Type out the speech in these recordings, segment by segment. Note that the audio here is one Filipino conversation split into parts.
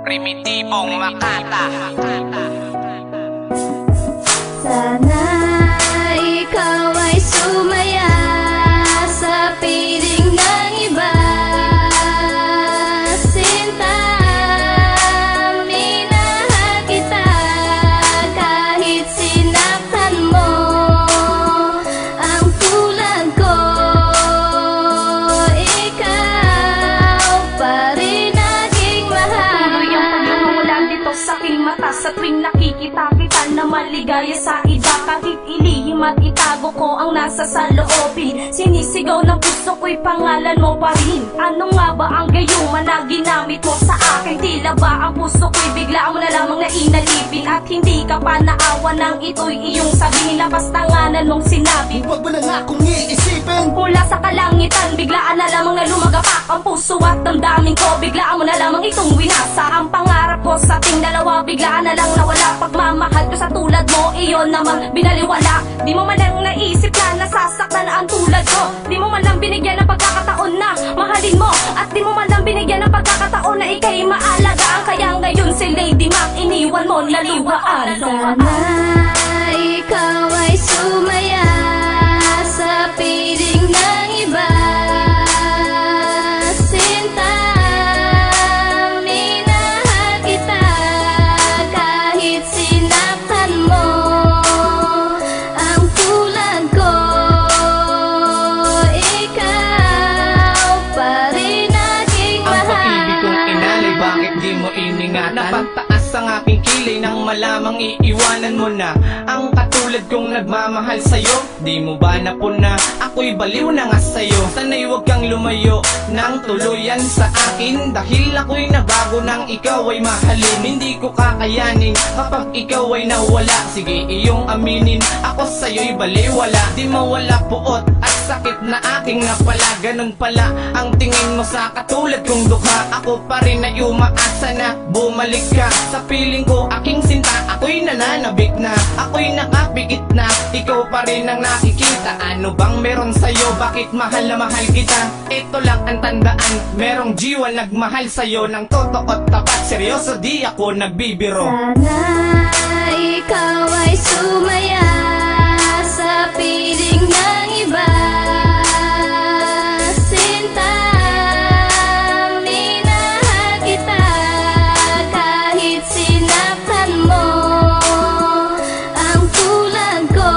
Primitibong Makata. Sana ikaw ay sumaya sa piling ng iba. Sinta, minahal kita kahit sinaktan mo. Ang tulad ko, ikaw pa rin naging mahal. Tuloy ang pagmamawala dito sa aking mata sa tuwing nakikita kita na maligaya sa iba. Kahit ilihim at itago ko ang nasa sa loobin, sinisigaw ng puso ko'y pangalan mo pa rin. Ano nga ba ang gayuma na ginamit mo sa akin? Tila ba ang puso ko'y bigla mo na lamang nainalipin? At hindi ka pa naawa ng ito'y iyong sabihin. Labas tanganan mong sinabi, huwag mo na nga akong iisipin. mula sa kalangitan, biglaan na lamang na lumagapak ang puso at damdamin ko. Biglaan mo na lamang itong winasa ang pangarap ko sa ating dalawa. Biglaan na lang nawala pagmamahal ko sa tulad mo, iyon naman binaliwala. Di mo man lang naisip na nasasaktan ang tulad ko. Di mo man lang binigyan ng pagkakataon na mahalin mo. At di mo man lang binigyan ng pagkakataon na ika'y maalagaan. Kaya ngayon si Lady Mac iniwan mo na luhaan. Sana ikaw ay sumaya sa piling ng iba. Sinta, minahal kita kahit sinaktan mo. Ang tulad ko, ikaw pa rin naging Ang mahal. pag-ibig kong inalay, bakit di mo iningatan? Napagtaas ang aking kilay nang malamang iiwanan mo na ang katulad kong nagmamahal sa'yo. Di mo ba napuna? Ako'y baliw na nga sa'yo. Sana'y huwag kang lumayo nang tuluyan sa akin, dahil ako'y nabago nang ikaw ay mahalin. Hindi ko kakayanin kapag ikaw ay nawala. Sige iyong aminin, ako sa'yo'y baliwala. Di mawala puot at sakit na aking napala. Ganun pala ang tingin mo sa katulad kong dukha. Ako pa rin ay umaasa na bumalik ka sa piling ko, aking sinta. Ako'y nananabik na, ako'y nakapikit na. Ikaw pa rin ang nakikita. Ano bang meron sa'yo? Bakit mahal na mahal kita? Ito lang ang tandaan, merong jiwa nagmahal sa'yo ng totoo at tapat. Seryoso, di ako nagbibiro. Sana ikaw ay sumaya sa piling ng iba. Sinta, minahal kita kahit sinaktan mo. Ang tulad ko,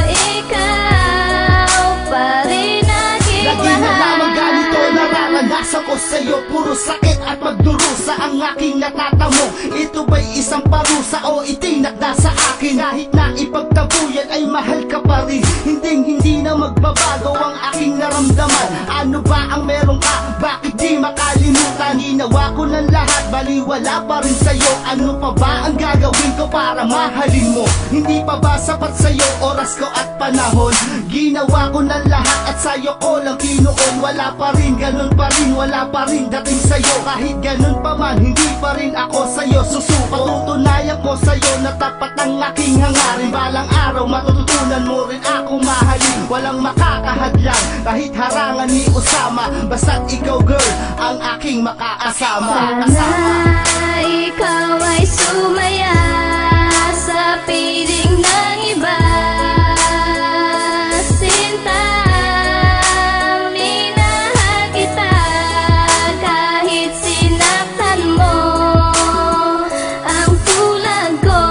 ikaw pa rin naging Lagi na lamang mahal. ganito nararanasan ko sa'yo. Puro sakit at magdurusa ang aking natatamo. Ito ba'y isang parusa o itinak na sa akin? Kahit na ipagtabuyan ay mahal ka pa rin. Hindi na magbabago ang aking naramdaman. Ano ba ang meron ka? Bakit di makalimutan? Ginawa ko ng lahat, baliwala pa rin sa'yo. Ano pa ba ang gagawin ko para mahalin mo? Hindi pa ba sapat sa'yo oras ko at panahon? Ginawa ko ng lahat at sa'yo ko lang kinuon. Wala pa rin, ganun pa rin, wala pa rin dating sa'yo. Kahit ganun pa man, hindi pa rin ako sa'yo susuko. Patutunayan ko sa'yo na tapat ang aking hangarin. Balang araw matututunan mo rin ako mahalin. Walang makakahadlang kahit harangan ni Osama. Basta't ikaw girl, ang aking makaasama. Sana ikaw ay sumaya sa piling ng iba. Sinta, minahal kita kahit sinaktan mo. Ang tulad ko,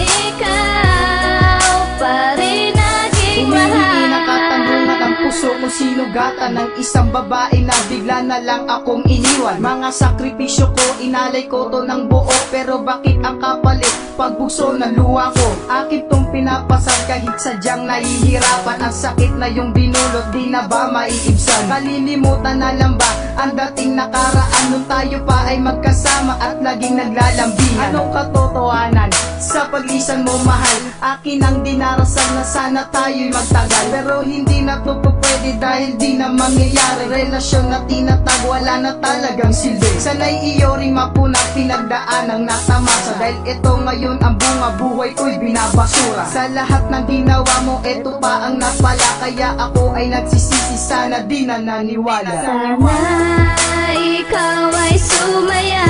ikaw pa rin naging Humihingi na mahal. katanungan ang puso kung sinugatan ng isang babae na bigla na lang akong iniwan. Mga sakripisyo ko, inalay ko to ng buo, pero bakit ang kapalit? Pagbugso ng luha ko, akin tong pinapasan kahit sadyang nahihirapan. Ang sakit na yung binulot, di na ba maiibsan? Kalilimutan na lang ba ang dating nakaraan nung tayo pa ay magkasama at laging naglalambihan? Anong katotohanan sa paglisan mo mahal? Akin ang dinarasal na sana tayo'y magtagal, pero hindi natutupad pwede dahil di na mangyayari. Relasyon na tinatag wala na talagang silbi. Sana'y iyo rin mapunang pinagdaan ang natamasa. Dahil ito ngayon ang bunga buhay ko'y binabasura. Sa lahat ng ginawa mo ito pa ang napala. Kaya ako ay nagsisisi sana di na naniwala. Sana ikaw ay sumaya